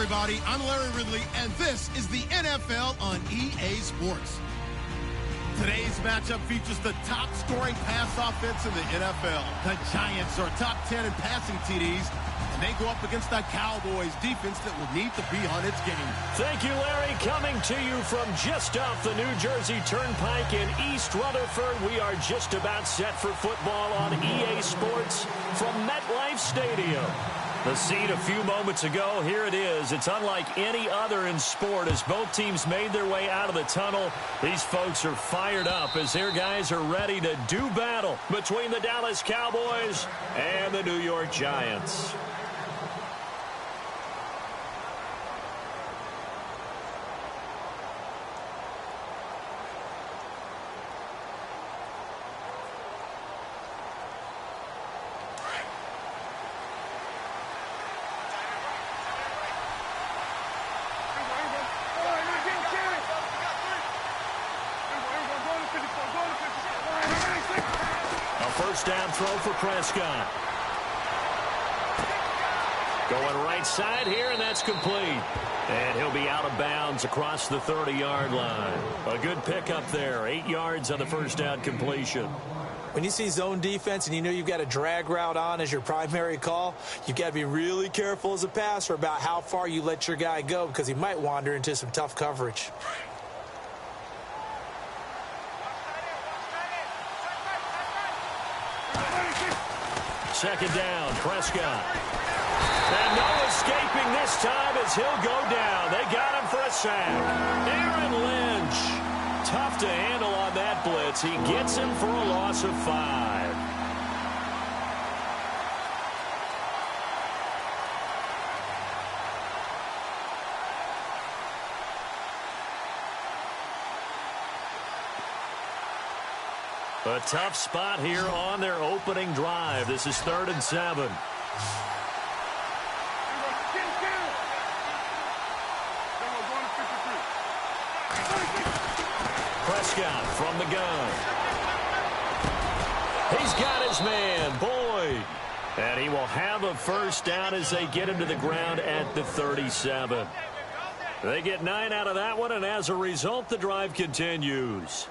everybody. I'm Larry Ridley, and this is the NFL on EA Sports. Today's matchup features the top-scoring pass offense in the NFL. The Giants are top 10 in passing TDs, and they go up against the Cowboys defense that will need to be on its game. Thank you, Larry. Coming to you from just off the New Jersey Turnpike in East Rutherford, we are just about set for football on EA Sports from MetLife Stadium. The scene a few moments ago, here it is. It's unlike any other in sport as both teams made their way out of the tunnel. These folks are fired up as their guys are ready to do battle between the Dallas Cowboys and the New York Giants. First down throw for Prescott. Going right side here, and that's complete. And he'll be out of bounds across the 30-yard line. A good pickup there. 8 yards on the first down completion. When you see zone defense and you know you've got a drag route on as your primary call, you've got to be really careful as a passer about how far you let your guy go because he might wander into some tough coverage. Second down, Prescott. And no escaping this time as he'll go down. They got him for a sack. Aaron Lynch. Tough to handle on that blitz. He gets him for a loss of 5. A tough spot here on their opening drive. This is 3rd and 7. Prescott from the gun. He's got his man, Boyd. And he will have a first down as they get him to the ground at the 37. They get 9 out of that one, and as a result, the drive continues.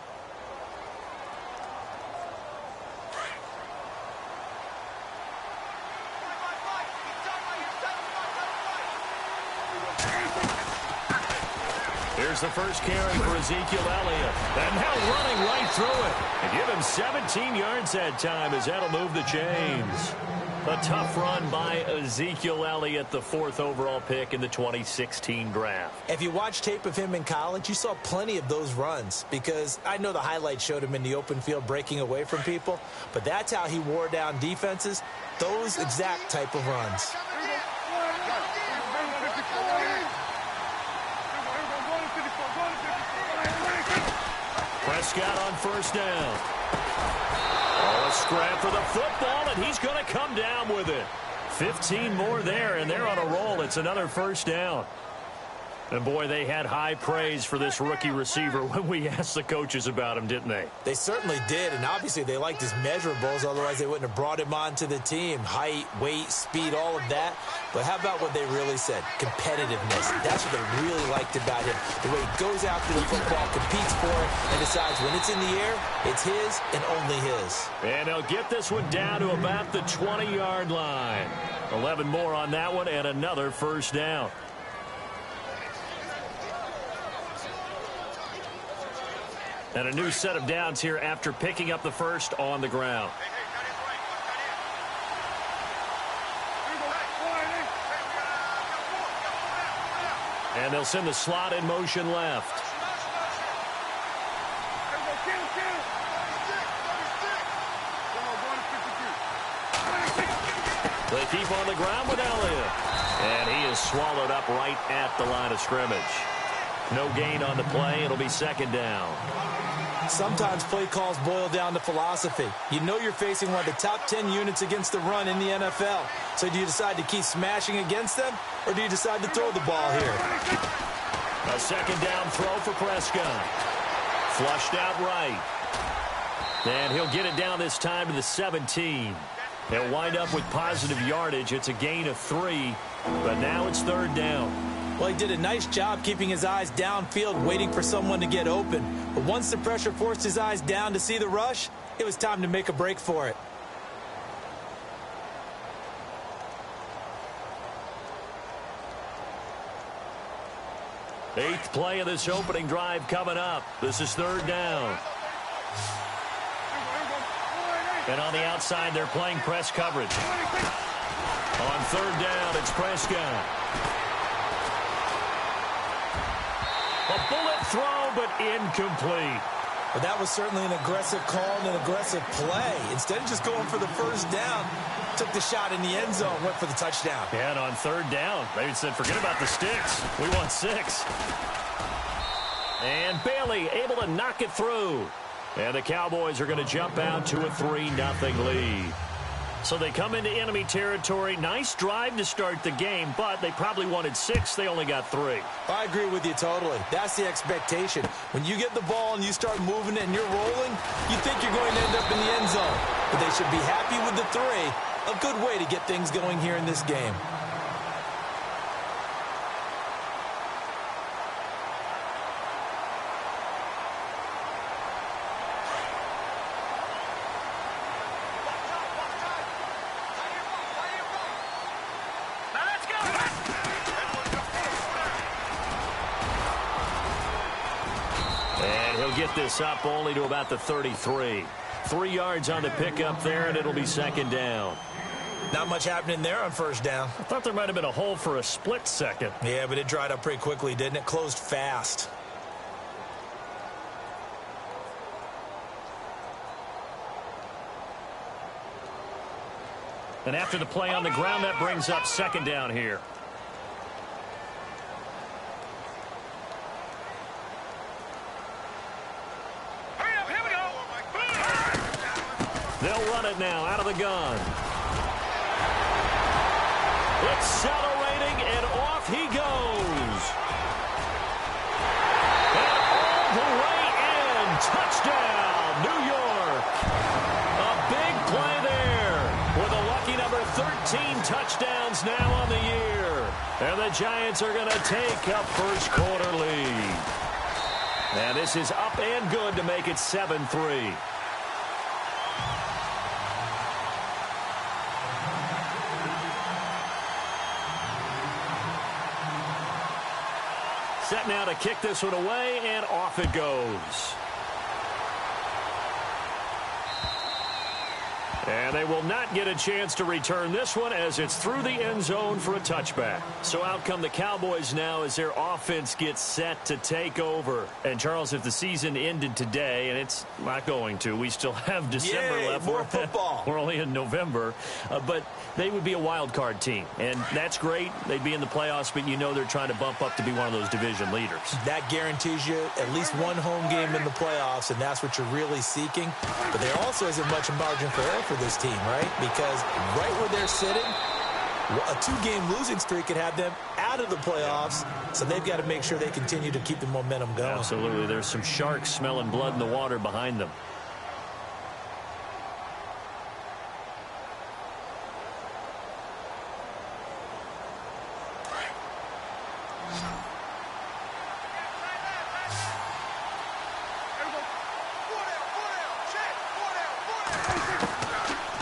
Here's the first carry for Ezekiel Elliott. And now running right through it. And give him 17 yards that time as that'll move the chains. A tough run by Ezekiel Elliott, the 4th overall pick in the 2016 draft. If you watch tape of him in college, you saw plenty of those runs because I know the highlights showed him in the open field breaking away from people, but that's how he wore down defenses, those exact type of runs. Prescott on first down. Oh, a scrap for the football, and he's going to come down with it. 15 more there, and they're on a roll. It's another first down. And, boy, they had high praise for this rookie receiver when we asked the coaches about him, didn't they? They certainly did, and obviously they liked his measurables. Otherwise, they wouldn't have brought him onto the team. Height, weight, speed, all of that. But how about what they really said? Competitiveness. That's what they really liked about him. The way he goes after the football, competes for it, and decides when it's in the air, it's his and only his. And they'll get this one down to about the 20-yard line. 11 more on that one and another first down. And a new set of downs here after picking up the first on the ground. And they'll send the slot in motion left. They keep on the ground with Elliott. And he is swallowed up right at the line of scrimmage. No gain on the play. It'll be second down. Sometimes play calls boil down to philosophy. You know you're facing one of the top 10 units against the run in the NFL. So do you decide to keep smashing against them, or do you decide to throw the ball here? A second down throw for Prescott. Flushed out right. And he'll get it down this time to the 17. They'll wind up with positive yardage. It's a gain of 3, but now it's third down. Well, he did a nice job keeping his eyes downfield, waiting for someone to get open. But once the pressure forced his eyes down to see the rush, it was time to make a break for it. Eighth play of this opening drive coming up. This is third down. And on the outside, they're playing press coverage. On third down, it's Prescott. A bullet throw, but incomplete. Well, that was certainly an aggressive call and an aggressive play. Instead of just going for the first down, took the shot in the end zone, went for the touchdown. Yeah, and on third down, they said, forget about the sticks. We want 6. And Bailey able to knock it through. And the Cowboys are going to jump out to a 3-0 lead. So they come into enemy territory. Nice drive to start the game, but they probably wanted 6. They only got 3. I agree with you totally. That's the expectation. When you get the ball and you start moving it and you're rolling, you think you're going to end up in the end zone. But they should be happy with the 3. A good way to get things going here in this game. Get this up only to about the 33. 3 yards on the pickup there, and it'll be second down. Not much happening there on first down. I thought there might have been a hole for a split second. Yeah, but it dried up pretty quickly, didn't it? Closed fast. And after the play on the ground, that brings up second down here. They'll run it now out of the gun. Accelerating, and off he goes. And all the way in. Touchdown, New York. A big play there with a lucky number 13 touchdowns now on the year. And the Giants are going to take a first quarter lead. And this is up and good to make it 7-3. Set now to kick this one away, and off it goes. And they will not get a chance to return this one as it's through the end zone for a touchback. So out come the Cowboys now as their offense gets set to take over. And, Charles, if the season ended today, and it's not going to, we still have December left. More football. We're only in November. But they would be a wild card team. And that's great. They'd be in the playoffs, but you know they're trying to bump up to be one of those division leaders. That guarantees you at least one home game in the playoffs, and that's what you're really seeking. But there also isn't much margin for error for this team, right? Because right where they're sitting, a 2-game losing streak could have them out of the playoffs, so they've got to make sure they continue to keep the momentum going. Absolutely. There's some sharks smelling blood in the water behind them.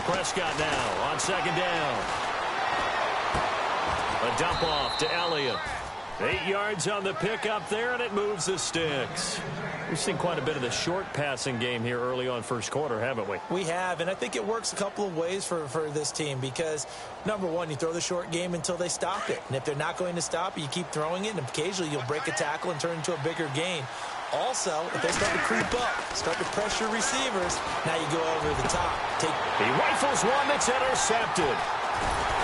Prescott now on second down. A dump off to Elliott. 8 yards on the pickup there, and it moves the sticks. We've seen quite a bit of the short passing game here early on first quarter, haven't we? We have, and I think it works a couple of ways for this team because, number one, you throw the short game until they stop it. And if they're not going to stop it, you keep throwing it, and occasionally you'll break a tackle and turn it into a bigger gain. Also, if they start to creep up, start to pressure receivers, now you go over the top. He rifles one that's intercepted.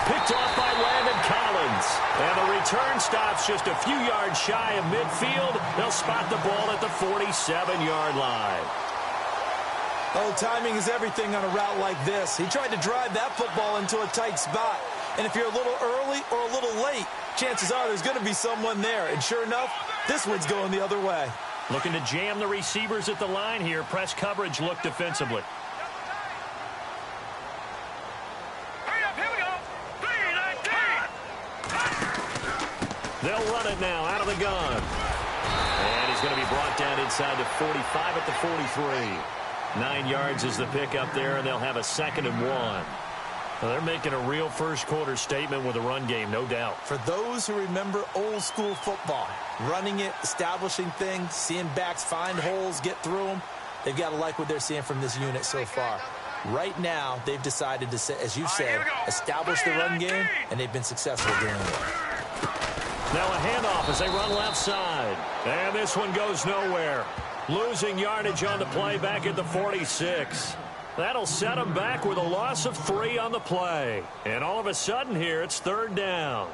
Picked off by Landon Collins. And the return stops just a few yards shy of midfield. They'll spot the ball at the 47-yard line. Oh, timing is everything on a route like this. He tried to drive that football into a tight spot. And if you're a little early or a little late, chances are there's going to be someone there. And sure enough, this one's going the other way. Looking to jam the receivers at the line here. Press coverage look defensively. They'll run it now out of the gun. And he's going to be brought down inside the 45 at the 43. 9 yards is the pickup there, and they'll have a 2nd and 1. Well, they're making a real first-quarter statement with a run game, no doubt. For those who remember old-school football, running it, establishing things, seeing backs find holes, get through them, they've got to like what they're seeing from this unit so far. Right now, they've decided to, as you said, establish the run game, and they've been successful doing it. Now a handoff as they run left side. And this one goes nowhere. Losing yardage on the play back at the 46. That'll set them back with a loss of 3 on the play. And all of a sudden here, it's 3rd down.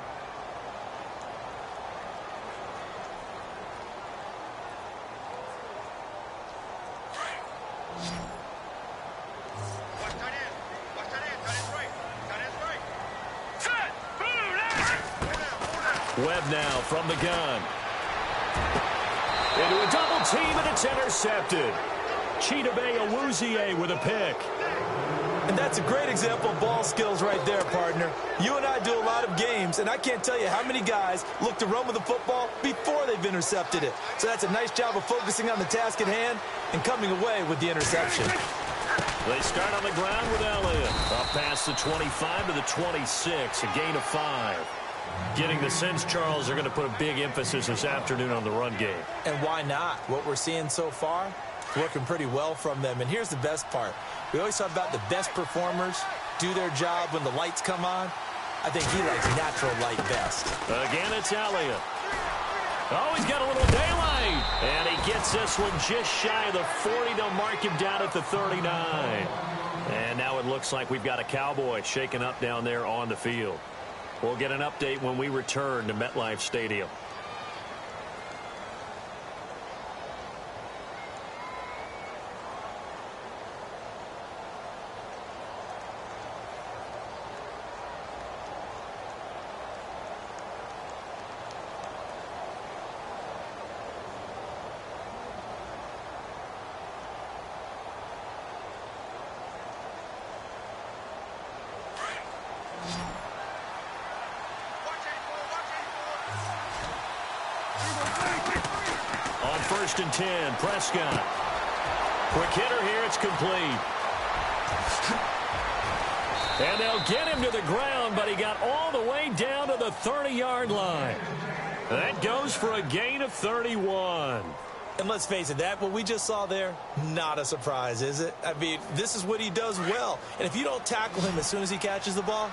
Webb now from the gun. Into a double team, and it's intercepted. Chidobe Awuzie with a pick. And that's a great example of ball skills right there, partner. You and I do a lot of games, and I can't tell you how many guys look to run with the football before they've intercepted it. So that's a nice job of focusing on the task at hand and coming away with the interception. They start on the ground with Elliott. Up past the 25 to the 26, a gain of 5. Getting the sense, Charles, they're going to put a big emphasis this afternoon on the run game. And why not? What we're seeing so far, working pretty well from them. And here's the best part. We always talk about the best performers do their job when the lights come on. I think he likes natural light best. Again, it's Elliott. Oh, he's got a little daylight. And he gets this one just shy of the 40. They'll mark him down at the 39. And now it looks like we've got a Cowboy shaken up down there on the field. We'll get an update when we return to MetLife Stadium. On 1st and 10, Prescott. Quick hitter here, it's complete. And they'll get him to the ground, but he got all the way down to the 30-yard line. That goes for a gain of 31. And let's face it, what we just saw there, not a surprise, is it? I mean, this is what he does well. And if you don't tackle him as soon as he catches the ball,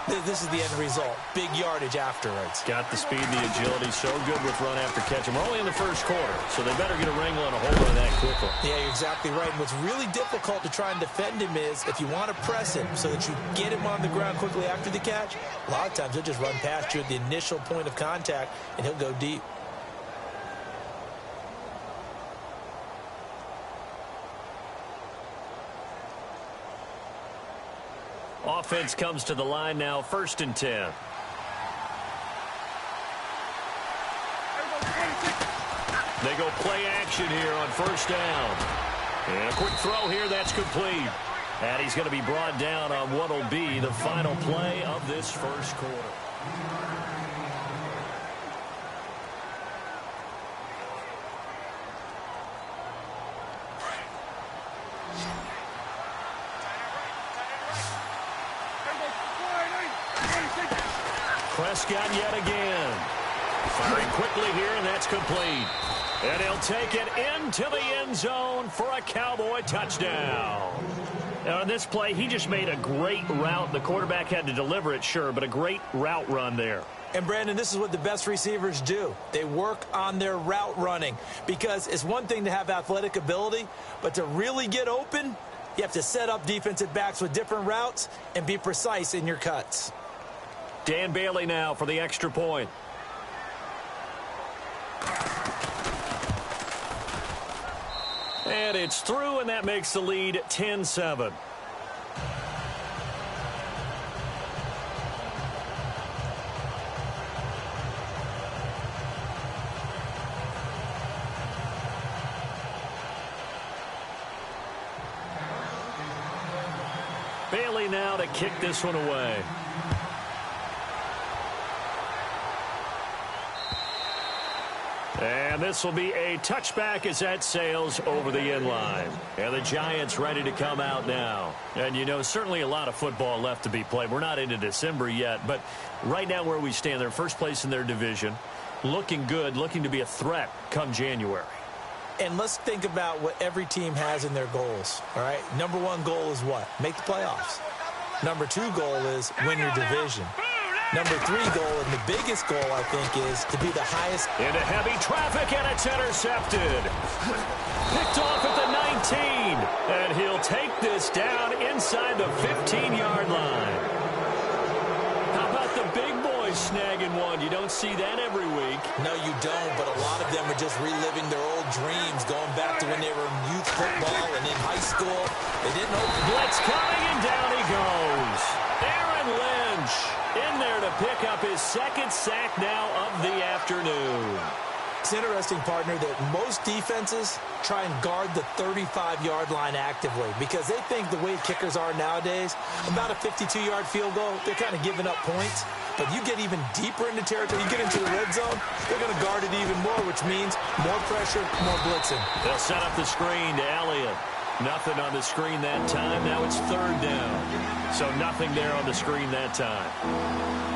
this is the end result. Big yardage afterwards. Got the speed, the agility, so good with run after catch. We're only in the first quarter, so they better get a wrangle and a hold on that quickly. Yeah, you're exactly right. And what's really difficult to try and defend him is if you want to press him so that you get him on the ground quickly after the catch, a lot of times he'll just run past you at the initial point of contact, and he'll go deep. Offense comes to the line now, 1st and 10. They go play action here on 1st down. And a quick throw here, that's complete. And he's going to be brought down on what will be the final play of this first quarter. Prescott yet again. Firing quickly here, and that's complete. And he'll take it into the end zone for a Cowboy touchdown. Now, on this play, he just made a great route. The quarterback had to deliver it, sure, but a great route run there. And, Brandon, this is what the best receivers do. They work on their route running because it's one thing to have athletic ability, but to really get open, you have to set up defensive backs with different routes and be precise in your cuts. Dan Bailey now for the extra point. And it's through, and that makes the lead 10-7. Bailey now to kick this one away. And this will be a touchback as that sails over the end line. And the Giants ready to come out now. And, you know, certainly a lot of football left to be played. We're not into December yet, but right now where we stand, they're first place in their division. Looking good, looking to be a threat come January. And let's think about what every team has in their goals, all right? Number one goal is what? Make the playoffs. Number two goal is win your division. Number three goal, and the biggest goal, I think, is to be the highest. Into heavy traffic, and it's intercepted. Picked off at the 19. And he'll take this down inside the 15-yard line. How about the big boys snagging one? You don't see that every week. No, you don't, but a lot of them are just reliving their old dreams, going back to when they were in youth football and in high school. They didn't hope. Blitz coming, and down he goes. Aaron Lynch in there to pick up his second sack now of the afternoon. It's interesting, partner, that most defenses try and guard the 35-yard line actively because they think the way kickers are nowadays, about a 52-yard field goal, they're kind of giving up points. But you get even deeper into territory, you get into the red zone, they're going to guard it even more, which means more pressure, more blitzing. They'll set up the screen to Elliott. Nothing on the screen that time. Now it's third down. So nothing there on the screen that time.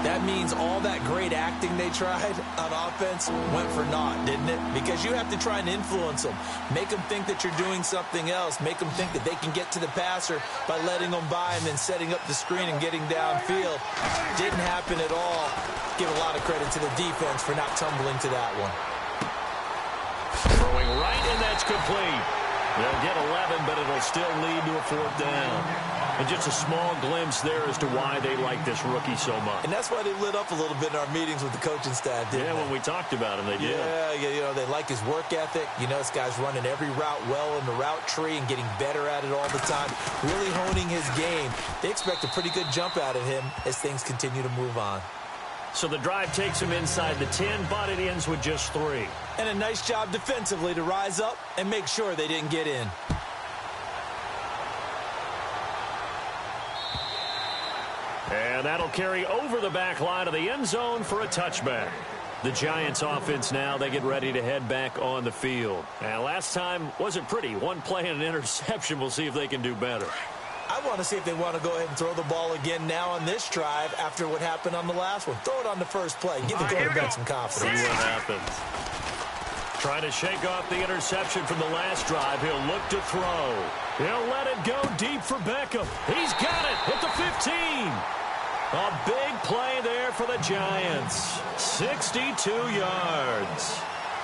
That means all that great acting they tried on offense went for naught, didn't it? Because you have to try and influence them. Make them think that you're doing something else. Make them think that they can get to the passer by letting them by and then setting up the screen and getting downfield. Didn't happen at all. Give a lot of credit to the defense for not tumbling to that one. Throwing right, and that's complete. They'll get 11, but it'll still lead to a fourth down. And just a small glimpse there as to why they like this rookie so much. And that's why they lit up a little bit in our meetings with the coaching staff, didn't they? When we talked about him, they did. Yeah, you know, they like his work ethic. You know, this guy's running every route well in the route tree and getting better at it all the time, really honing his game. They expect a pretty good jump out of him as things continue to move on. So the drive takes him inside the 10, but it ends with just 3. And a nice job defensively to rise up and make sure they didn't get in. And that'll carry over the back line of the end zone for a touchback. The Giants offense now, they get ready to head back on the field. And last time wasn't pretty. One play and an interception. We'll see if they can do better. I want to see if they want to go ahead and throw the ball again now on this drive after what happened on the last one. Throw it on the first play. Give the quarterback some confidence. See what happens. Trying to shake off the interception from the last drive. He'll look to throw. He'll let it go deep for Beckham. He's got it at the 15. A big play there for the Giants. 62 yards.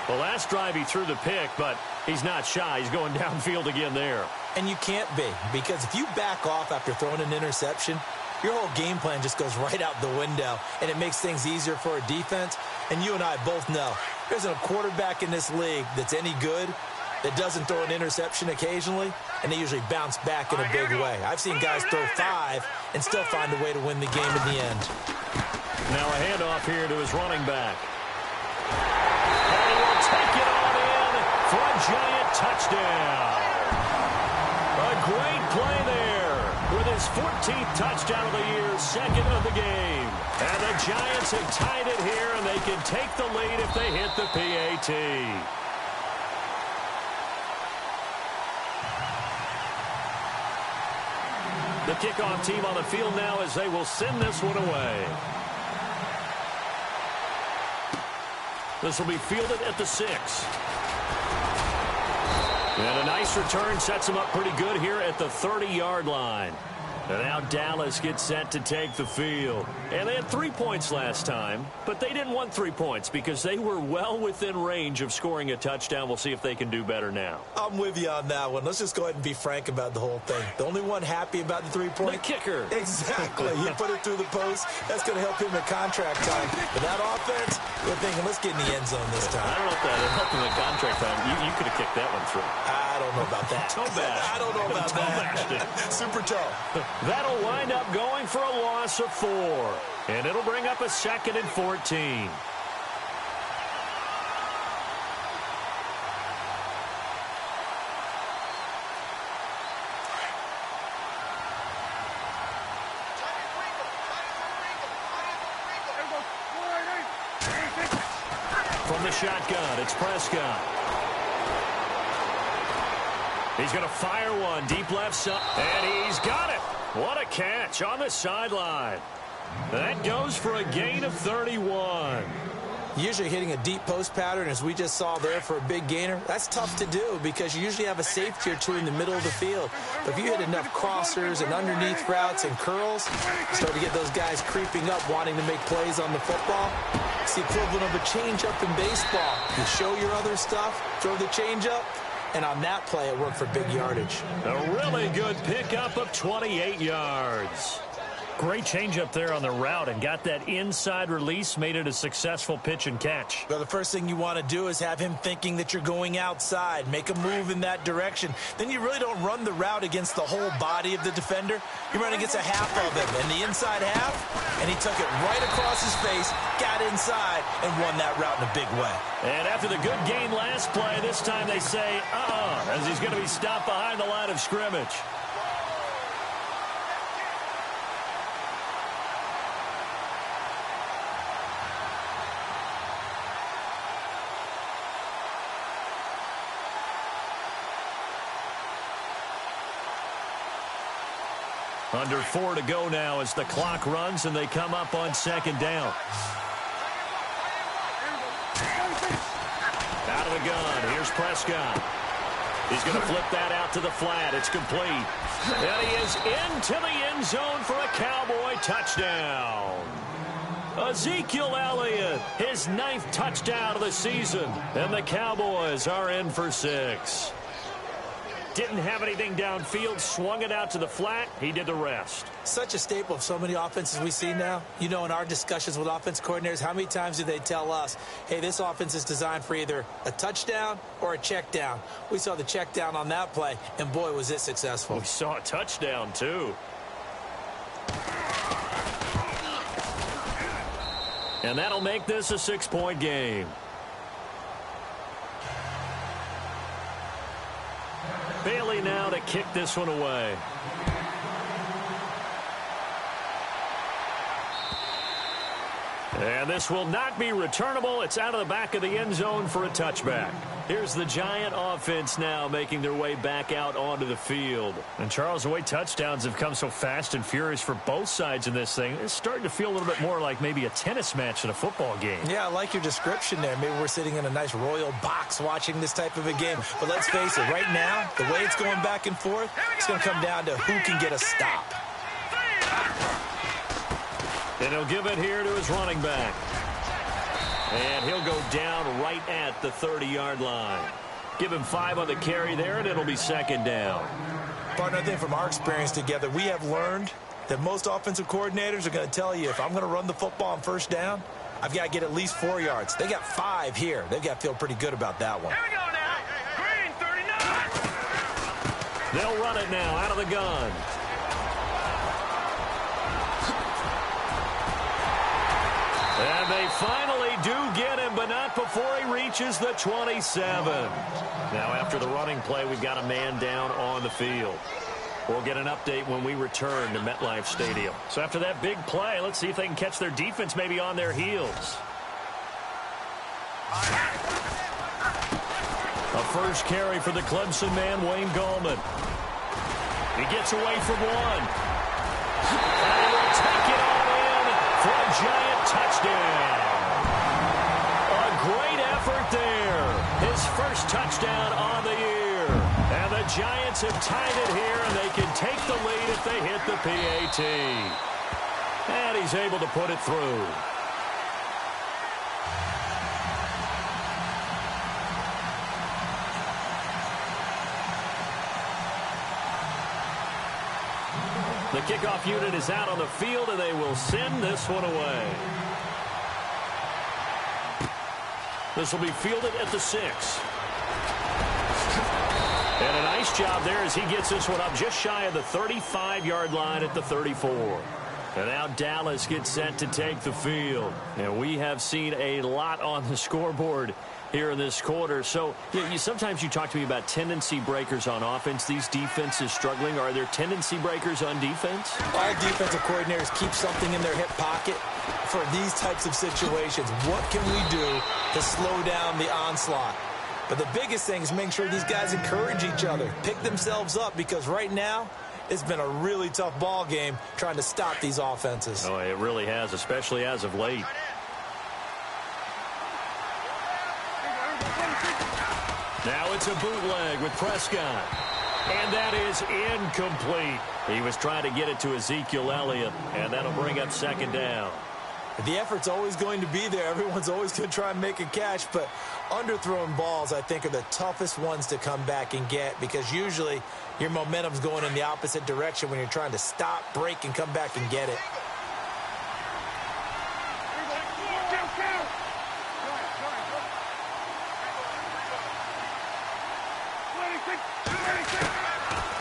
The last drive he threw the pick, but he's not shy. He's going downfield again there. And you can't be, because if you back off after throwing an interception, your whole game plan just goes right out the window, and it makes things easier for a defense. And you and I both know there isn't a quarterback in this league that's any good that doesn't throw an interception occasionally, and they usually bounce back in a big way. I've seen guys throw 5 and still find a way to win the game in the end. Now a handoff here to his running back. And he will take it on in for a Giant touchdown. A great play there with his 14th touchdown of the year, second of the game. And the Giants have tied it here, and they can take the lead if they hit the PAT. The kickoff team on the field now as they will send this one away. This will be fielded at the 6. And a nice return sets them up pretty good here at the 30-yard line. And now Dallas gets set to take the field. And they had 3 points last time, but they didn't want 3 points because they were well within range of scoring a touchdown. We'll see if they can do better now. I'm with you on that one. Let's just go ahead and be frank about the whole thing. The only one happy about the 3-point? The kicker. Exactly. He put it through the post. That's going to help him at contract time. But that offense, we're thinking, let's get in the end zone this time. I don't know if that helped him at contract time. You could have kicked that one through. I don't know about that. Toe bash. I don't know about that. Super toe. That'll wind up going for a loss of 4. And it'll bring up a 2nd and 14. From From the shotgun, it's Prescott. He's going to fire one deep left side, and he's got it. What a catch on the sideline. That goes for a gain of 31. Usually hitting a deep post pattern, as we just saw there, for a big gainer, that's tough to do because you usually have a safety or two in the middle of the field. But if you hit enough crossers and underneath routes and curls, you start to get those guys creeping up, wanting to make plays on the football. It's the equivalent of a changeup in baseball. You show your other stuff, throw the changeup, and on that play, it worked for big yardage. A really good pickup of 28 yards. Great changeup there on the route and got that inside release, made it a successful pitch and catch. Well, the first thing you want to do is have him thinking that you're going outside, make a move in that direction. Then you really don't run the route against the whole body of the defender. You run against a half of him, and the inside half, and he took it right across his face, got inside, and won that route in a big way. And after the good game last play, this time they say, as he's going to be stopped behind the line of scrimmage. Under 4 to go now as the clock runs and they come up on second down. Out of the gun, here's Prescott. He's going to flip that out to the flat. It's complete. And he is into the end zone for a Cowboy touchdown. Ezekiel Elliott, his 9th touchdown of the season. And the Cowboys are in for 6. Didn't have anything downfield, swung it out to the flat. He did the rest. Such a staple of so many offenses we see now. You know, in our discussions with offense coordinators, how many times do they tell us, hey, this offense is designed for either a touchdown or a check down? We saw the check down on that play, and boy, was it successful. We saw a touchdown, too. And that'll make this a 6-point game. Bailey now to kick this one away. And this will not be returnable. It's out of the back of the end zone for a touchback. Here's the Giant offense now making their way back out onto the field. And, Charles, the way touchdowns have come so fast and furious for both sides in this thing, it's starting to feel a little bit more like maybe a tennis match in a football game. Yeah, I like your description there. Maybe we're sitting in a nice royal box watching this type of a game. But let's face it, right now, the way it's going back and forth, it's going to come down to who can get a stop. And he'll give it here to his running back. And he'll go down right at the 30-yard line. Give him 5 on the carry there, and it'll be second down. Partner, I think from our experience together, we have learned that most offensive coordinators are going to tell you, if I'm going to run the football on first down, I've got to get at least 4 yards. They got 5 here. They've got to feel pretty good about that one. Here we go now. Green, 39. They'll run it now out of the gun. And they finally do get him, but not before he reaches the 27. Now, after the running play, we've got a man down on the field. We'll get an update when we return to MetLife Stadium. So after that big play, let's see if they can catch their defense maybe on their heels. A first carry for the Clemson man, Wayne Gallman. He gets away from one. And he will take it all in for a Giant touchdown. A great effort there. His first touchdown on the year. And the Giants have tied it here, and they can take the lead if they hit the PAT. And he's able to put it through. The kickoff unit is out on the field, and they will send this one away. This will be fielded at the 6. And a nice job there as he gets this one up just shy of the 35-yard line at the 34. And now Dallas gets set to take the field. And we have seen a lot on the scoreboard here in this quarter. So sometimes you talk to me about tendency breakers on offense. These defenses struggling. Are there tendency breakers on defense? All defensive coordinators keep something in their hip pocket for these types of situations. What can we do to slow down the onslaught? But the biggest thing is making sure these guys encourage each other, pick themselves up, because right now it's been a really tough ball game trying to stop these offenses. Oh, it really has, especially as of late. Now it's a bootleg with Prescott. And that is incomplete. He was trying to get it to Ezekiel Elliott, and that'll bring up second down. The effort's always going to be there. Everyone's always going to try and make a catch, but underthrown balls, I think, are the toughest ones to come back and get, because usually your momentum's going in the opposite direction when you're trying to stop, break, and come back and get it.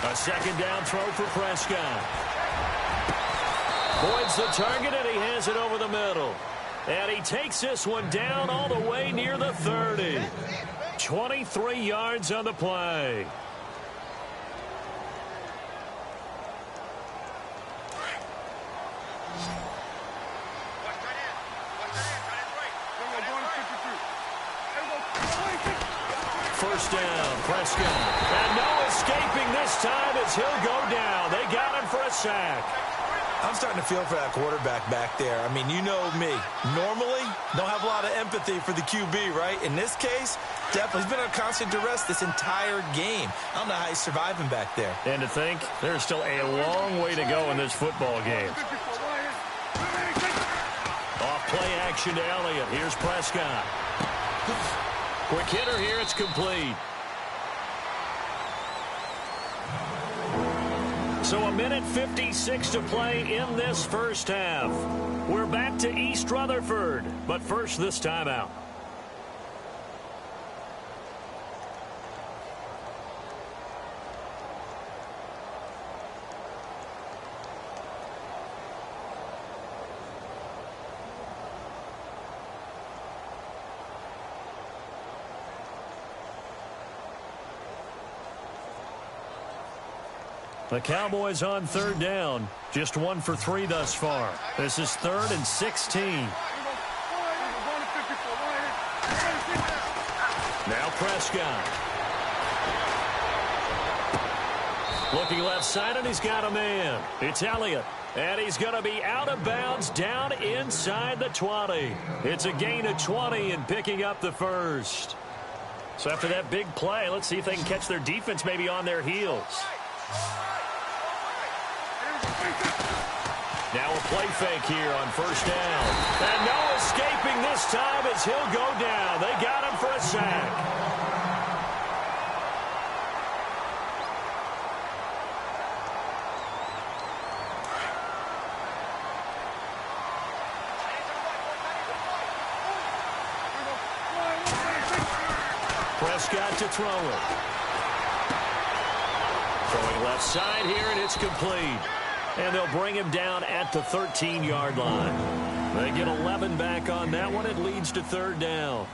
A second down throw for Prescott. Boyd's the target, and he has it over the middle. And he takes this one down all the way near the 30. 23 yards on the play. First down, Prescott. And no escaping this time as he'll go down. They got him for a sack. I'm starting to feel for that quarterback back there. I mean, you know me. Normally, don't have a lot of empathy for the QB, right? In this case, definitely. He's been on constant duress this entire game. I don't know how he's surviving back there. And to think, there's still a long way to go in this football game. Off play action to Elliott. Here's Prescott. Quick hitter here. It's complete. So a minute 56 to play in this first half. We're back to East Rutherford, but first this timeout. The Cowboys on third down. Just 1 for 3 thus far. This is 3rd and 16. Now Prescott. Looking left side, and he's got a man. It's Elliott. And he's going to be out of bounds down inside the 20. It's a gain of 20 and picking up the first. So after that big play, let's see if they can catch their defense maybe on their heels. Now a play fake here on first down. And no escaping this time as he'll go down. They got him for a sack. Prescott to throw it. Throwing left side here, and it's complete. And they'll bring him down at the 13-yard line. They get 11 back on that one. It leads to third down.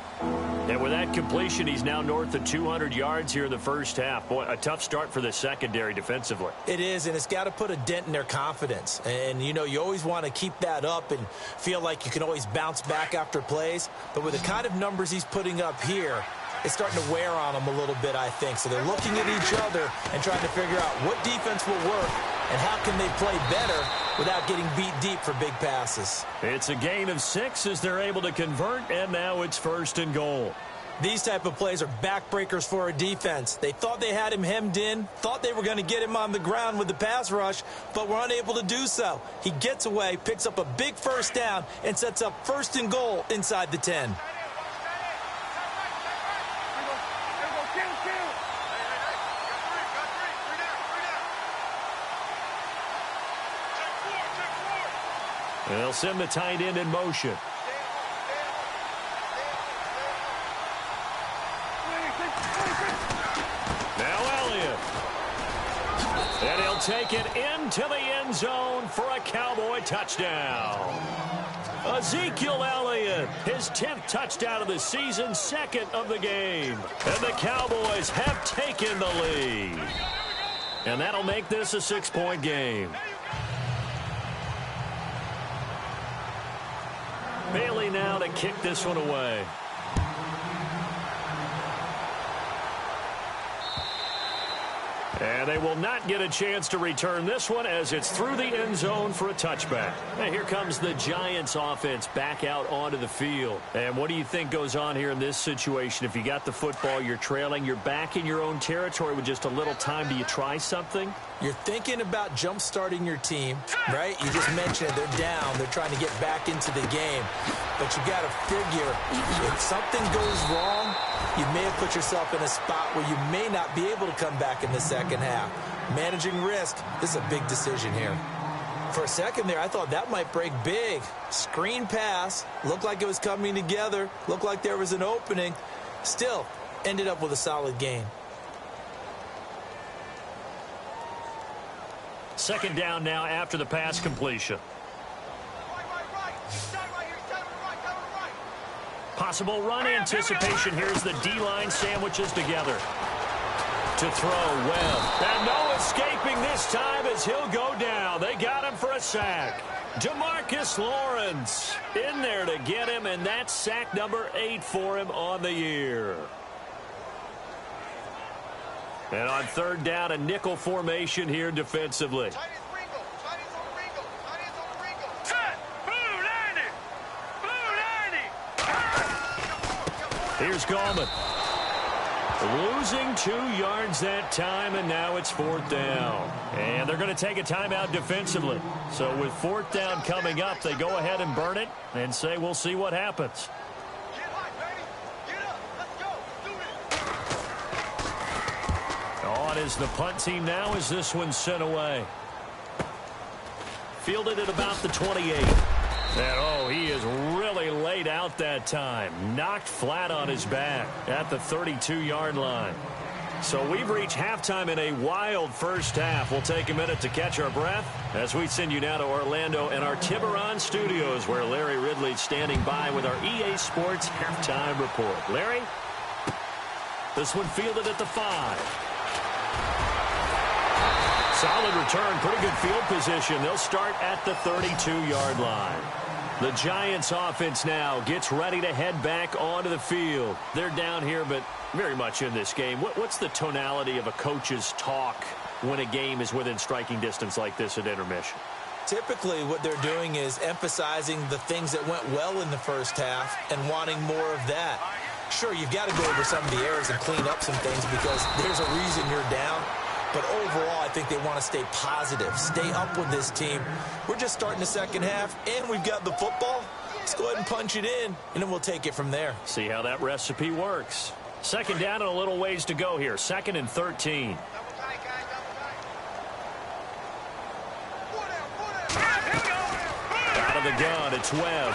And with that completion, he's now north of 200 yards here in the first half. Boy, a tough start for the secondary defensively. It is, and it's got to put a dent in their confidence. And, you know, you always want to keep that up and feel like you can always bounce back after plays. But with the kind of numbers he's putting up here, it's starting to wear on them a little bit, I think. So they're looking at each other and trying to figure out what defense will work and how can they play better without getting beat deep for big passes. It's a gain of 6 as they're able to convert, and now it's 1st and goal. These type of plays are backbreakers for a defense. They thought they had him hemmed in, thought they were going to get him on the ground with the pass rush, but were unable to do so. He gets away, picks up a big first down, and sets up 1st and goal inside the 10. And they'll send the tight end in motion. Now Elliott. And he'll take it into the end zone for a Cowboy touchdown. Ezekiel Elliott, his 10th touchdown of the season, 2nd of the game. And the Cowboys have taken the lead. And that'll make this a 6-point game. Bailey now to kick this one away. And they will not get a chance to return this one as it's through the end zone for a touchback. And here comes the Giants offense back out onto the field. And what do you think goes on here in this situation? If you got the football, you're trailing, you're back in your own territory with just a little time. Do you try something? You're thinking about jump-starting your team, right? You just mentioned it. They're down. They're trying to get back into the game. But you got to figure if something goes wrong, you may have put yourself in a spot where you may not be able to come back in the second half. Managing risk, this is a big decision here. For a second there, I thought that might break big. Screen pass, looked like it was coming together, looked like there was an opening. Still, ended up with a solid gain. Second down now after the pass completion. Possible run anticipation. Here's the D-line sandwiches together. To throw, Webb. And no escaping this time as he'll go down. They got him for a sack. DeMarcus Lawrence in there to get him, and that's sack number 8 for him on the year. And on third down, a nickel formation here defensively. Here's Gallman. Losing 2 yards that time, and now it's 4th down. And they're going to take a timeout defensively. So with 4th down coming up, they go ahead and burn it and say we'll see what happens. On is the punt team now as this one's sent away. Fielded at about the 28. And, oh, he is really laid out that time. Knocked flat on his back at the 32-yard line. So we've reached halftime in a wild first half. We'll take a minute to catch our breath as we send you now to Orlando and our Tiburon studios where Larry Ridley's standing by with our EA Sports halftime report. Larry? This one fielded at the 5. Solid return, pretty good field position. They'll start at the 32-yard line. The Giants offense now gets ready to head back onto the field. They're down here, but very much in this game. What's the tonality of a coach's talk when a game is within striking distance like this at intermission? Typically, what they're doing is emphasizing the things that went well in the first half and wanting more of that. Sure, you've got to go over some of the errors and clean up some things because there's a reason you're down. But overall, I think they want to stay positive, stay up with this team. We're just starting the second half, and we've got the football. Let's go ahead and punch it in, and then we'll take it from there. See how that recipe works. Second down and a little ways to go here. 2nd and 13. Out of the gun, it's Webb.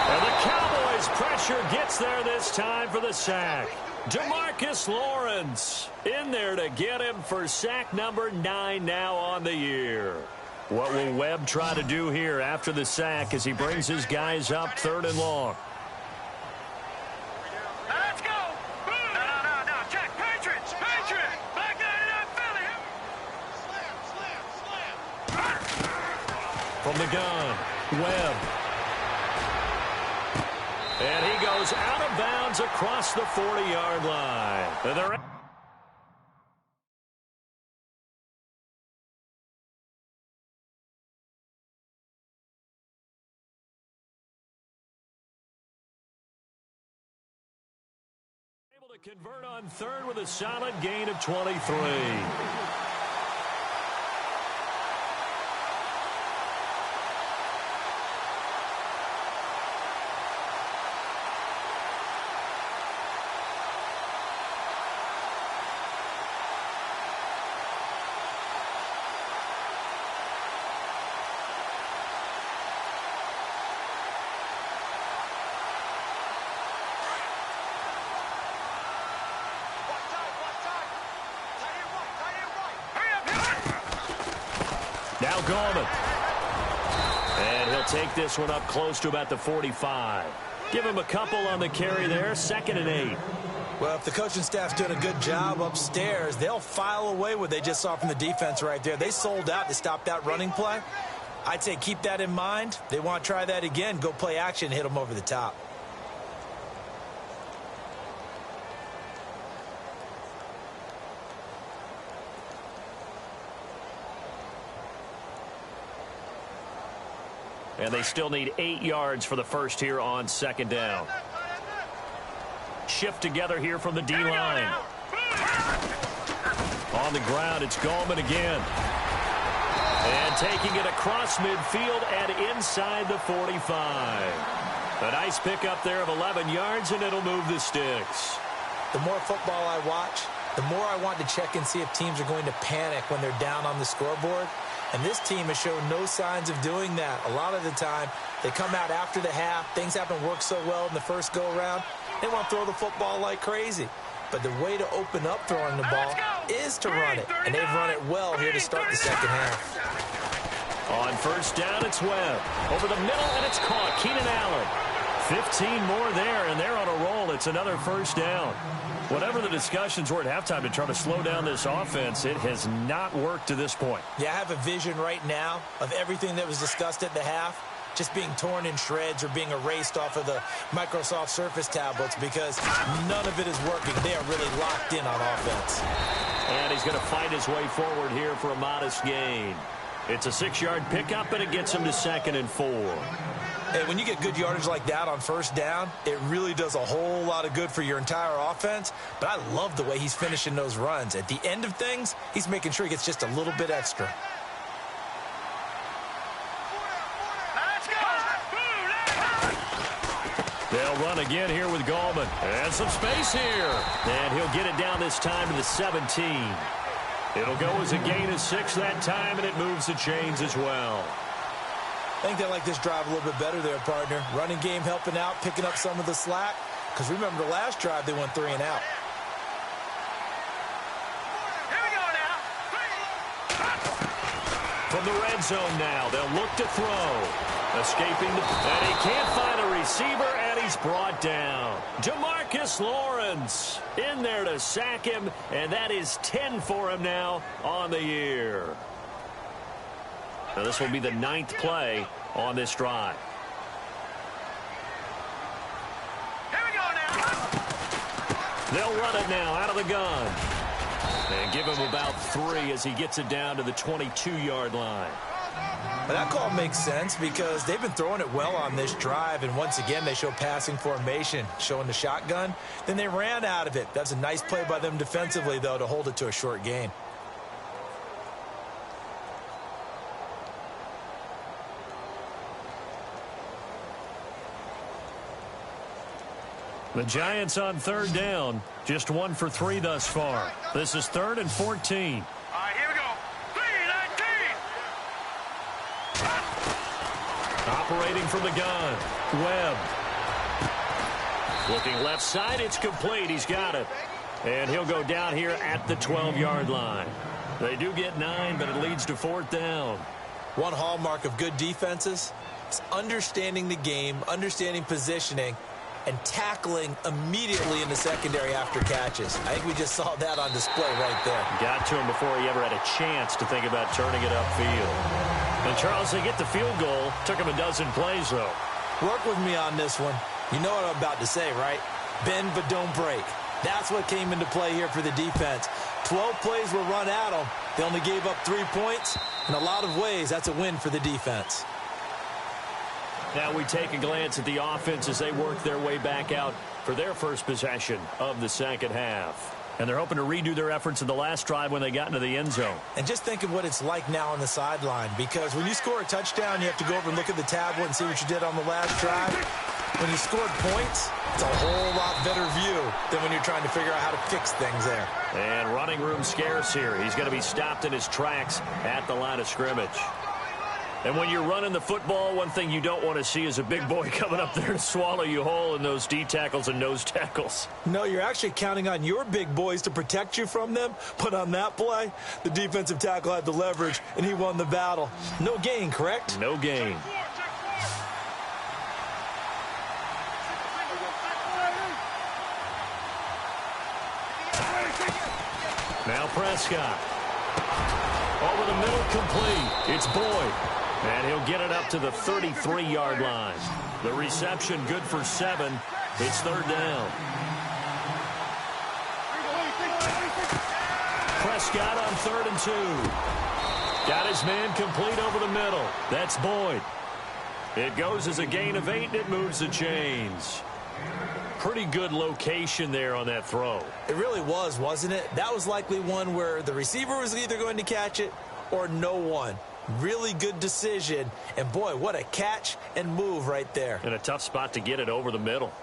And the Cowboys' pressure gets there this time for the sack. DeMarcus Lawrence in there to get him for sack number 9 now on the year. What will Webb try to do here after the sack as he brings his guys up 3rd and long? Let's go. No. Check. Patriots. Back that up, Philly. From the gun, Webb. And he goes out of bounds across the 40-yard line. And they're able to convert on 3rd with a solid gain of 23. Now Gorman. And he'll take this one up close to about the 45. Give him a couple on the carry there. 2nd and 8. Well, if the coaching staff's doing a good job upstairs, they'll file away what they just saw from the defense right there. They sold out to stop that running play. I'd say keep that in mind. They want to try that again. Go play action, hit them over the top. And they still need 8 yards for the first here on 2nd down. Shift together here from the D-line. On the ground, it's Gallman again. And taking it across midfield and inside the 45. A nice pickup there of 11 yards, and it'll move the sticks. The more football I watch, the more I want to check and see if teams are going to panic when they're down on the scoreboard. And this team has shown no signs of doing that. A lot of the time, they come out after the half. Things haven't worked so well in the first go-around. They want to throw the football like crazy. But the way to open up throwing the ball is to run it. And they've run it well here to start the second half. On first down, it's Webb. Over the middle, and it's caught. Keenan Allen. 15 more there, and they're on a roll. It's another first down. Whatever the discussions were at halftime to try to slow down this offense, it has not worked to this point. Yeah, I have a vision right now of everything that was discussed at the half just being torn in shreds or being erased off of the Microsoft Surface tablets because none of it is working. They are really locked in on offense. And he's going to fight his way forward here for a modest gain. It's a 6-yard pickup, and it gets him to 2nd and 4. Hey, when you get good yardage like that on first down, it really does a whole lot of good for your entire offense. But I love the way he's finishing those runs. At the end of things, he's making sure he gets just a little bit extra. They'll run again here with Gallman. And some space here. And he'll get it down this time to the 17. It'll go as a gain of 6 that time, and it moves the chains as well. I think they like this drive a little bit better there, partner. Running game helping out, picking up some of the slack. Because remember, the last drive, they went 3 and out. Here we go now. From the red zone now, they'll look to throw. Escaping, and he can't find a receiver, and he's brought down. Jamarcus Lawrence in there to sack him, and that is 10 for him now on the year. Now this will be the 9th play on this drive. Here we go now. They'll run it now out of the gun. And give him about 3 as he gets it down to the 22-yard line. But that call makes sense because they've been throwing it well on this drive, and once again they show passing formation, showing the shotgun. Then they ran out of it. That's a nice play by them defensively, though, to hold it to a short gain. The Giants on 3rd down, just 1 for 3 thus far. This is 3rd and 14. All right, here we go. 3-19. Operating from the gun, Webb. Looking left side, it's complete. He's got it. And he'll go down here at the 12-yard line. They do get 9, but it leads to 4th down. One hallmark of good defenses is understanding the game, understanding positioning, and tackling immediately in the secondary after catches. I think we just saw that on display right there. Got to him before he ever had a chance to think about turning it upfield. And Charles, they get the field goal. Took him a dozen plays, though. Work with me on this one. You know what I'm about to say, right? Bend but don't break. That's what came into play here for the defense. 12 plays were run at them. They only gave up 3 points. In a lot of ways, that's a win for the defense. Now we take a glance at the offense as they work their way back out for their first possession of the second half. And they're hoping to redo their efforts in the last drive when they got into the end zone. And just think of what it's like now on the sideline, because when you score a touchdown, you have to go over and look at the tablet and see what you did on the last drive. When you scored points, it's a whole lot better view than when you're trying to figure out how to fix things there. And running room scarce here. He's going to be stopped in his tracks at the line of scrimmage. And when you're running the football, one thing you don't want to see is a big boy coming up there to swallow you whole in those D tackles and nose tackles. No, you're actually counting on your big boys to protect you from them. But on that play, the defensive tackle had the leverage, and he won the battle. No gain, correct? No gain. Now Prescott. Over the middle, complete. It's Boyd. And he'll get it up to the 33-yard line. The reception good for 7. It's third down. Prescott on 3rd and 2. Got his man complete over the middle. That's Boyd. It goes as a gain of 8, and it moves the chains. Pretty good location there on that throw. It really was, wasn't it? That was likely one where the receiver was either going to catch it or no one. Really good decision. And, boy, what a catch and move right there. And a tough spot to get it over the middle.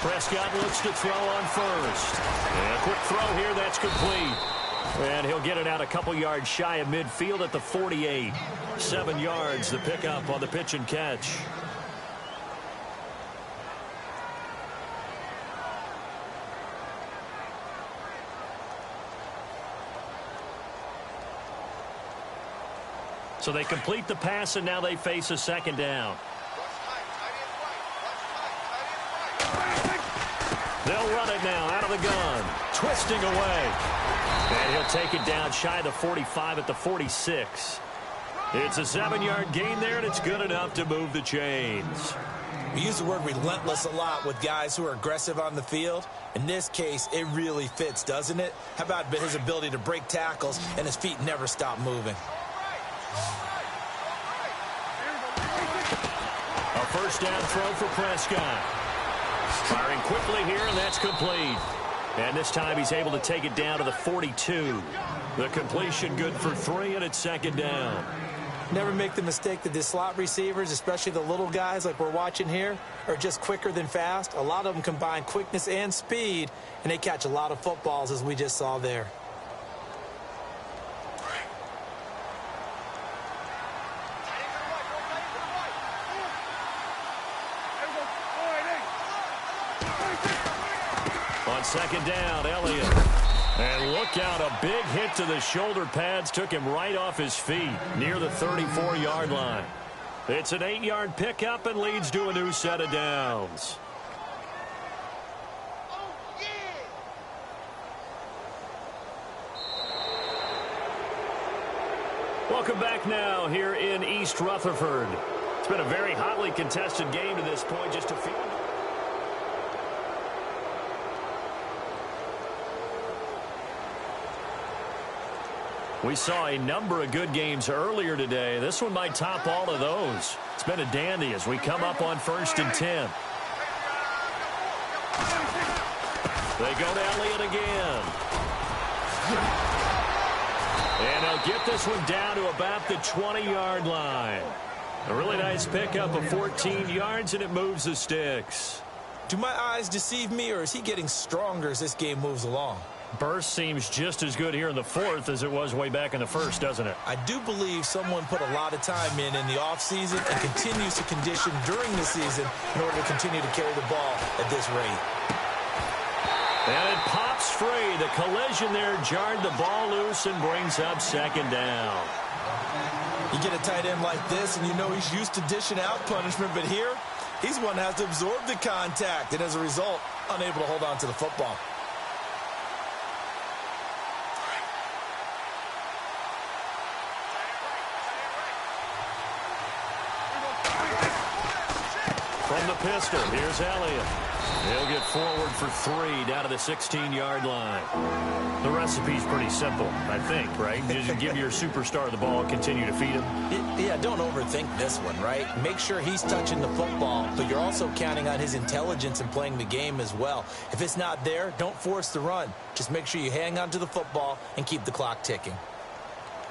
Prescott looks to throw on first. And a quick throw here, that's complete. And he'll get it out a couple yards shy of midfield at the 48. 7 yards, the pickup on the pitch and catch. So they complete the pass, and now they face a second down. They'll run it now out of the gun. Twisting away. And he'll take it down shy of the 45 at the 46. It's a 7-yard gain there, and it's good enough to move the chains. We use the word relentless a lot with guys who are aggressive on the field. In this case, it really fits, doesn't it? How about his ability to break tackles and his feet never stop moving? A first down throw for Prescott. Firing quickly here, and that's complete. And this time he's able to take it down to the 42. The completion good for 3, and it's second down. Never make the mistake that the slot receivers, especially the little guys like we're watching here, are just quicker than fast. A lot of them combine quickness and speed, and they catch a lot of footballs, as we just saw there. On second down, Elliott. And look out, a big hit to the shoulder pads took him right off his feet near the 34-yard line. It's an 8-yard pickup and leads to a new set of downs. Welcome back now here in East Rutherford. It's been a very hotly contested game to this point, just a few. We saw a number of good games earlier today. This one might top all of those. It's been a dandy as we come up on 1st and 10. They go to Elliott again. And they'll get this one down to about the 20-yard line. A really nice pickup of 14 yards, and it moves the sticks. Do my eyes deceive me, or is he getting stronger as this game moves along? Burst seems just as good here in the 4th as it was way back in the 1st, doesn't it? I do believe someone put a lot of time in the offseason and continues to condition during the season in order to continue to carry the ball at this rate. And it pops free. The collision there jarred the ball loose and brings up second down. You get a tight end like this, and you know he's used to dishing out punishment, but here, he's one that has to absorb the contact, and as a result, unable to hold on to the football. From the pistol. Here's Elliott. He'll get forward for 3 down to the 16-yard line. The recipe's pretty simple, I think, right? You just give your superstar the ball, continue to feed him. Yeah, don't overthink this one, right? Make sure he's touching the football, but you're also counting on his intelligence in playing the game as well. If it's not there, don't force the run. Just make sure you hang on to the football and keep the clock ticking.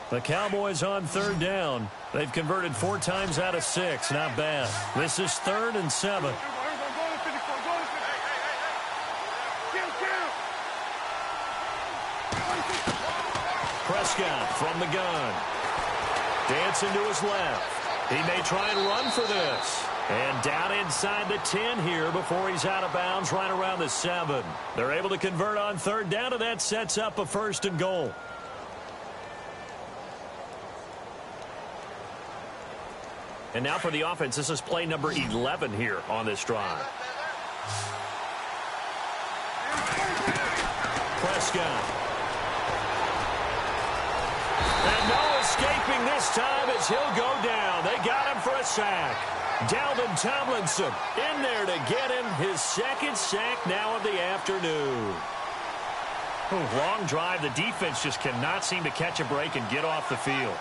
The Cowboys on 3rd down. They've converted 4 times out of 6. Not bad. This is 3rd and 7. Prescott from the gun. Dancing to his left. He may try and run for this. And down inside the 10 here before he's out of bounds right around the 7. They're able to convert on 3rd down, and that sets up a 1st and goal. And now for the offense, this is play number 11 here on this drive. Prescott. And no escaping this time as he'll go down. They got him for a sack. Dalvin Tomlinson in there to get him his 2nd sack now of the afternoon. Long drive. The defense just cannot seem to catch a break and get off the field.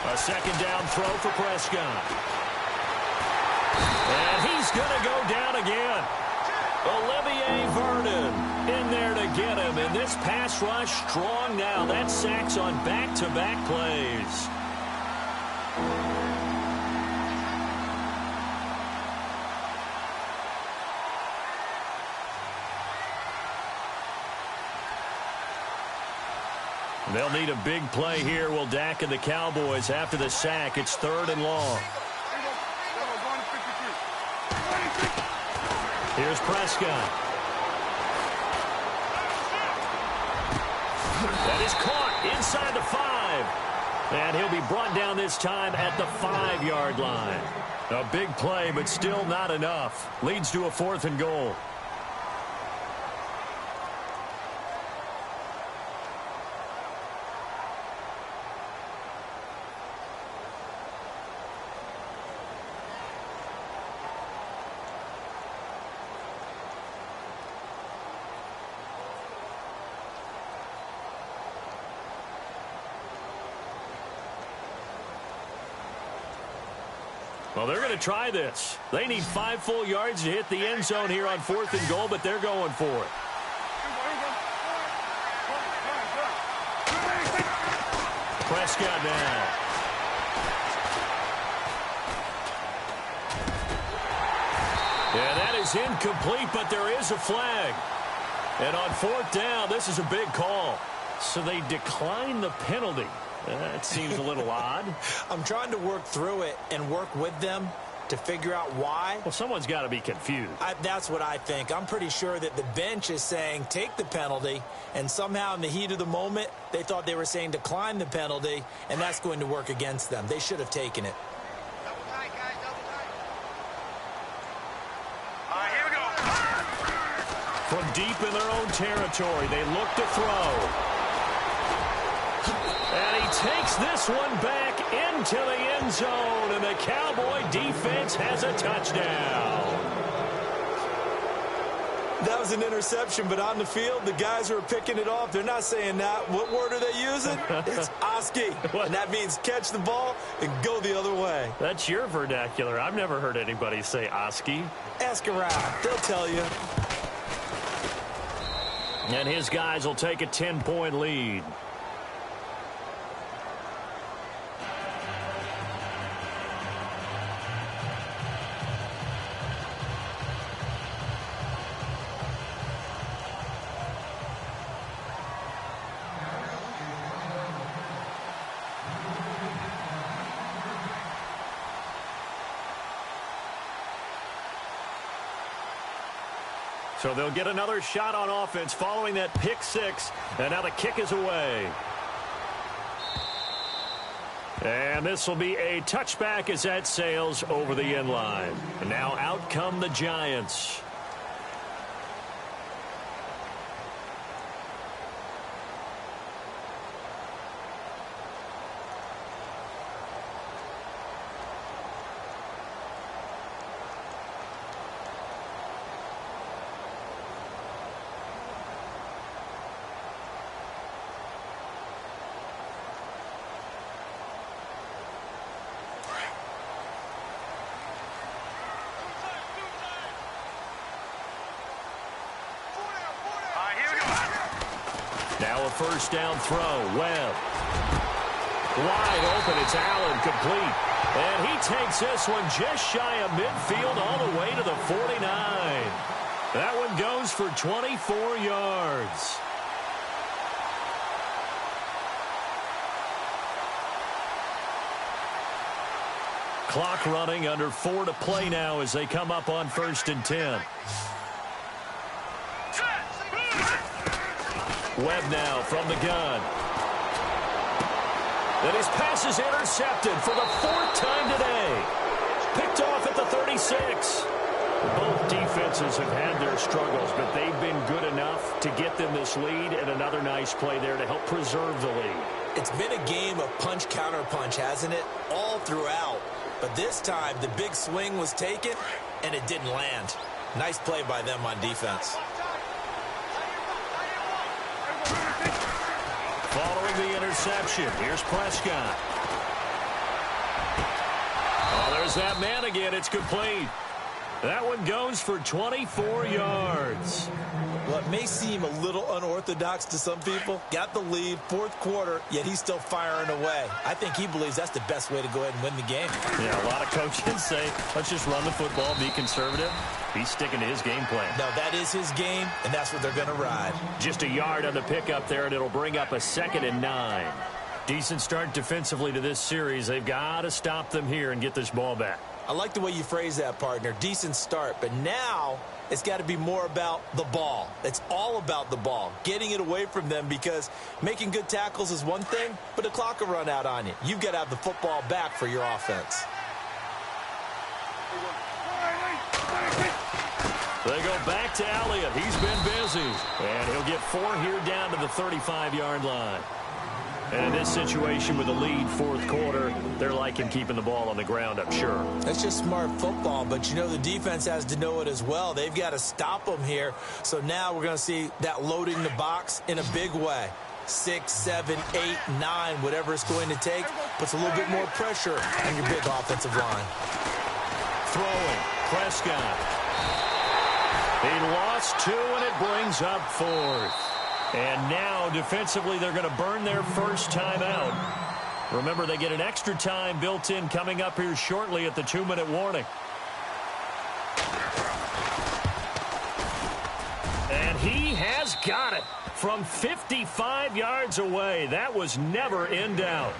A 2nd down throw for Prescott. And he's going to go down again. Olivier Vernon in there to get him. And this pass rush strong now. That sacks on back-to-back plays. They'll need a big play here, will Dak and the Cowboys after the sack. It's 3rd and long. Here's Prescott. That is caught inside the 5. And he'll be brought down this time at the 5-yard line. A big play, but still not enough. Leads to a 4th and goal. Well, they're going to try this. They need 5 full yards to hit the end zone here on 4th and goal, but they're going for it. Prescott now. Yeah, that is incomplete, but there is a flag. And on 4th down, this is a big call. So they decline the penalty. That seems a little odd. I'm trying to work through it and work with them to figure out why. Well, someone's got to be confused. That's what I think. I'm pretty sure that the bench is saying take the penalty, and somehow in the heat of the moment, they thought they were saying decline the penalty, and that's going to work against them. They should have taken it. Double tight, guys, double tight. All right, here we go. From deep in their own territory, they look to throw. And he takes this one back into the end zone, and the Cowboy defense has a touchdown. That was an interception, but on the field, the guys who are picking it off, they're not saying that. What word are they using? It's Oski, and that means catch the ball and go the other way. That's your vernacular. I've never heard anybody say Oski. Ask around. They'll tell you. And his guys will take a 10-point lead. So they'll get another shot on offense following that pick 6. And now the kick is away. And this will be a touchback as that sails over the end line. And now out come the Giants. first down throw. Webb. Wide open. It's Allen, complete. And he takes this one just shy of midfield all the way to the 49. That one goes for 24 yards. Clock running, under 4 to play now as they come up on 1st and 10. Webb now from the gun. And his pass is intercepted for the 4th time today. Picked off at the 36. Both defenses have had their struggles, but they've been good enough to get them this lead, and another nice play there to help preserve the lead. It's been a game of punch-counter-punch, hasn't it? All throughout. But this time, the big swing was taken, and it didn't land. Nice play by them on defense. Following the interception, here's Prescott. Oh, there's that man again. It's complete. That one goes for 24 yards. Well, it may seem a little unorthodox to some people. Got the lead, 4th quarter, yet he's still firing away. I think he believes that's the best way to go ahead and win the game. Yeah, a lot of coaches say, let's just run the football, be conservative. He's sticking to his game plan. No, that is his game, and that's what they're going to ride. Just a yard on the pickup there, and it'll bring up a 2nd and 9. Decent start defensively to this series. They've got to stop them here and get this ball back. I like the way you phrase that, partner. Decent start, but now it's got to be more about the ball. It's all about the ball, getting it away from them, because making good tackles is one thing, but the clock will run out on you. You've got to have the football back for your offense. They go back to Elliott. He's been busy, and he'll get 4 here down to the 35-yard line. And in this situation with a lead, 4th quarter, they're liking keeping the ball on the ground, I'm sure. That's just smart football, but you know the defense has to know it as well. They've got to stop them here. So now we're going to see that loading the box in a big way. 6, 7, 8, 9, whatever it's going to take, puts a little bit more pressure on your big offensive line. Throwing, Prescott. He lost 2, and it brings up 4th. And now, defensively, they're going to burn their first time out. Remember, they get an extra time built in coming up here shortly at the 2-minute warning. And he has got it from 55 yards away. That was never in doubt.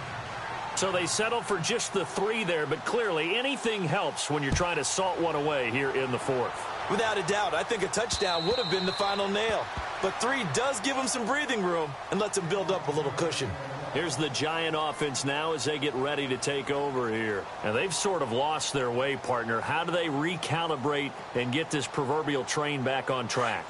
So they settle for just the 3 there, but clearly anything helps when you're trying to salt one away here in the 4th. Without a doubt, I think a touchdown would have been the final nail. But 3 does give them some breathing room and lets them build up a little cushion. Here's the Giant offense now as they get ready to take over here. And they've sort of lost their way, partner. How do they recalibrate and get this proverbial train back on track?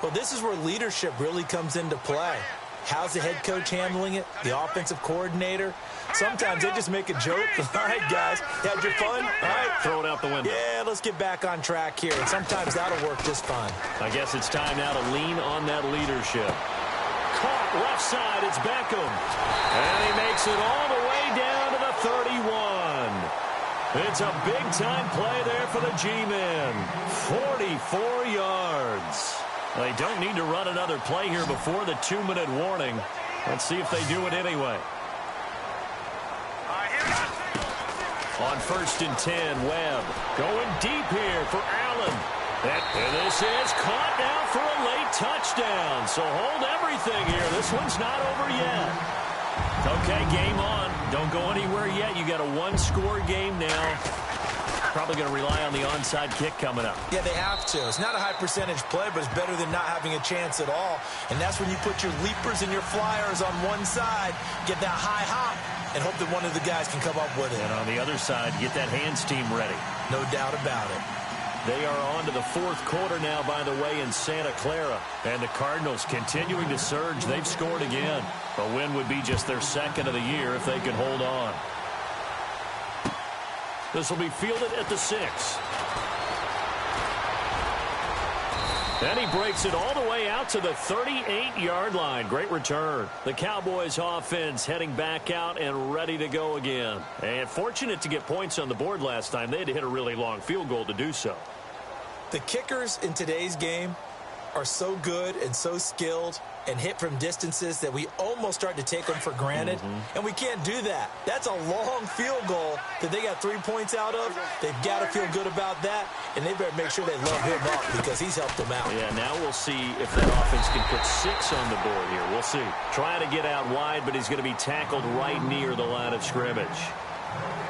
Well, this is where leadership really comes into play. How's the head coach handling it? The offensive coordinator? Sometimes they just make a joke. All right, guys, had your fun? All right. Throw it out the window. Yeah, let's get back on track here. And sometimes that'll work just fine. I guess it's time now to lean on that leadership. Caught left side. It's Beckham. And he makes it all the way down to the 31. It's a big-time play there for the G-men. 44 yards. They don't need to run another play here before the 2-minute warning. Let's see if they do it anyway. On 1st and 10, Webb going deep here for Allen. And this is caught now for a late touchdown. So hold everything here. This one's not over yet. Okay, game on. Don't go anywhere yet. You got a 1-score game now. Probably going to rely on the onside kick coming up. Yeah, they have to. It's not a high percentage play, but it's better than not having a chance at all. And that's when you put your leapers and your flyers on one side, get that high hop, and hope that one of the guys can come up with it. And on the other side, get that hands team ready. No doubt about it. They are on to the 4th quarter now, by the way, in Santa Clara. And the Cardinals continuing to surge. They've scored again. A win would be just their 2nd of the year if they can hold on. This will be fielded at the 6. And he breaks it all the way out to the 38-yard line. Great return. The Cowboys offense heading back out and ready to go again. And fortunate to get points on the board last time. They had to hit a really long field goal to do so. The kickers in today's game are so good and so skilled, and hit from distances that we almost start to take them for granted, and we can't do that. That's a long field goal that they got 3 points out of. They've got to feel good about that, and they better make sure they load him up because he's helped them out. Yeah, now we'll see if that offense can put 6 on the board here. We'll see. Trying to get out wide, but he's going to be tackled right near the line of scrimmage.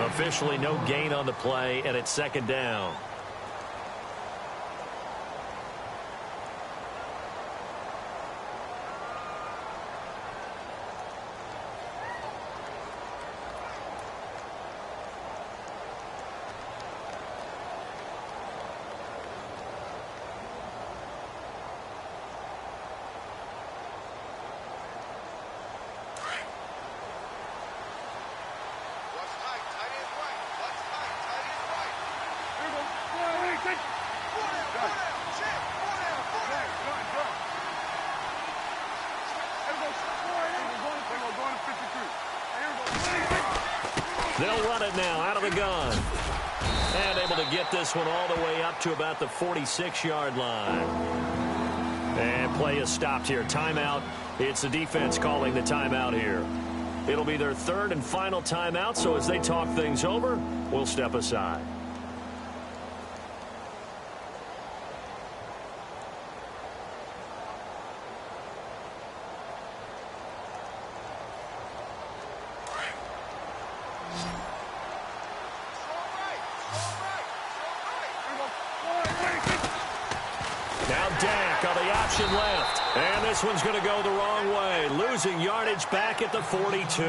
Officially no gain on the play, and it's second down. They'll run it now out of the gun. And able to get this one all the way up to about the 46-yard line. And play is stopped here. Timeout. It's the defense calling the timeout here. It'll be their third and final timeout, so as they talk things over, we'll step aside. Left, and this one's going to go the wrong way, losing yardage back at the 42.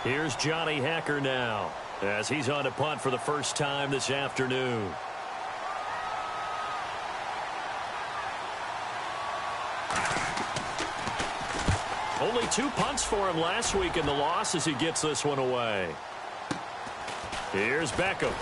Here's Johnny Hacker now as he's on to punt for the first time this afternoon. Only 2 punts for him last week in the loss as he gets this one away. Here's Beckham.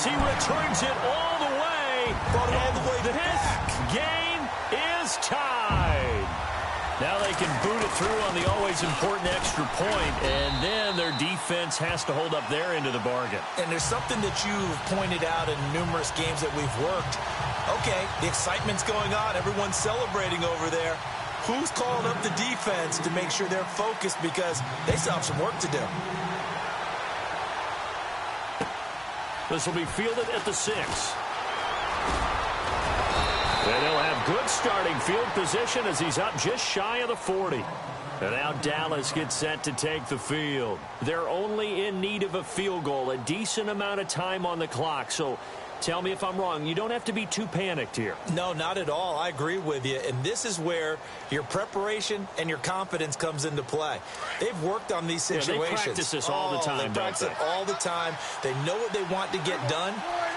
He returns it all the way. Brought it all the way back. Game is tied. Now they can boot it through on the always important extra point, and then their defense has to hold up their end of the bargain. And there's something that you've pointed out in numerous games that we've worked. Okay, the excitement's going on. Everyone's celebrating over there. Who's calling up the defense to make sure they're focused because they still have some work to do? This will be fielded at the 6. And they'll have good starting field position as he's up just shy of the 40. And now Dallas gets set to take the field. They're only in need of a field goal, a decent amount of time on the clock. So tell me if I'm wrong. You don't have to be too panicked here. No, not at all. I agree with you. And this is where your preparation and your confidence comes into play. They've worked on these situations. Yeah, they practice this all the time, They practice it all the time. They know what they want to get done.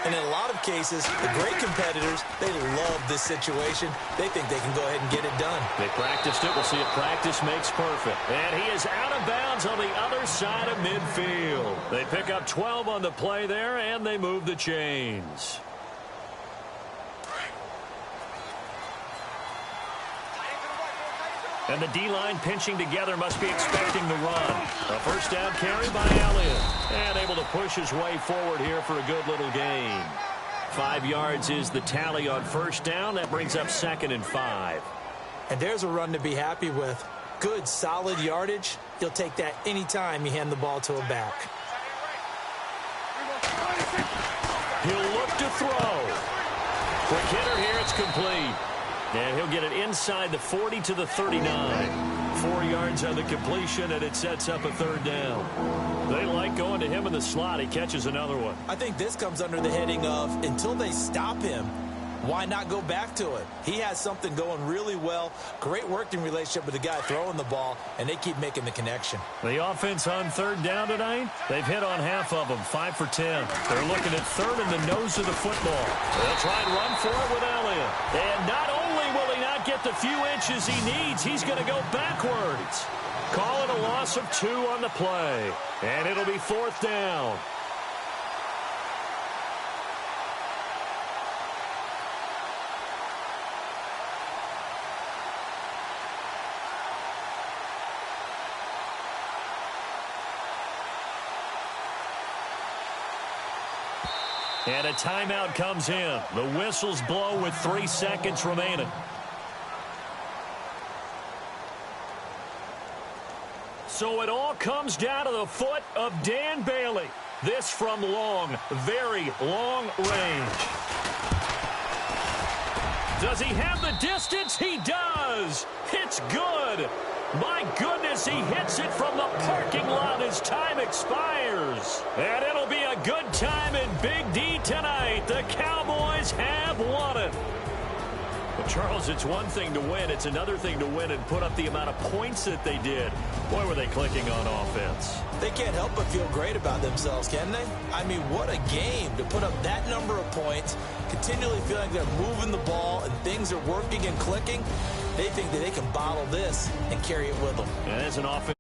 And in a lot of cases, the great competitors, they love this situation. They think they can go ahead and get it done. They practiced it. We'll see if practice makes perfect. And he is out of bounds on the other side of midfield. They pick up 12 on the play there, and they move the chains. And the D-line pinching together must be expecting the run. A first down carry by Elliott. And able to push his way forward here for a good little gain. 5 yards is the tally on first down. That brings up 2nd and 5. And there's a run to be happy with. Good, solid yardage. You'll take that anytime you hand the ball to a back. He'll look to throw. Quick hitter here. It's complete. And he'll get it inside the 40 to the 39. 4 yards on the completion, and it sets up a third down. They like going to him in the slot. He catches another one. I think this comes under the heading of until they stop him, why not go back to it? He has something going really well. Great working relationship with the guy throwing the ball, and they keep making the connection. The offense on third down tonight, they've hit on half of them, 5 for 10. They're looking at third in the nose of the football. They'll try and run for it with Elliott. And not only will he not get the few inches he needs, he's going to go backwards. Call it a loss of 2 on the play. And it'll be 4th down. And a timeout comes in. The whistles blow with 3 seconds remaining. So it all comes down to the foot of Dan Bailey. This from long, very long range. Does he have the distance? He does. It's good. My goodness, he hits it from the parking lot as time expires. And it'll be a good time in Big D tonight. The Cowboys have won it. But Charles, it's one thing to win. It's another thing to win and put up the amount of points that they did. Boy, were they clicking on offense. They can't help but feel great about themselves, can they? I mean, what a game to put up that number of points, continually feeling they're moving the ball and things are working and clicking. They think that they can bottle this and carry it with them. And as an offense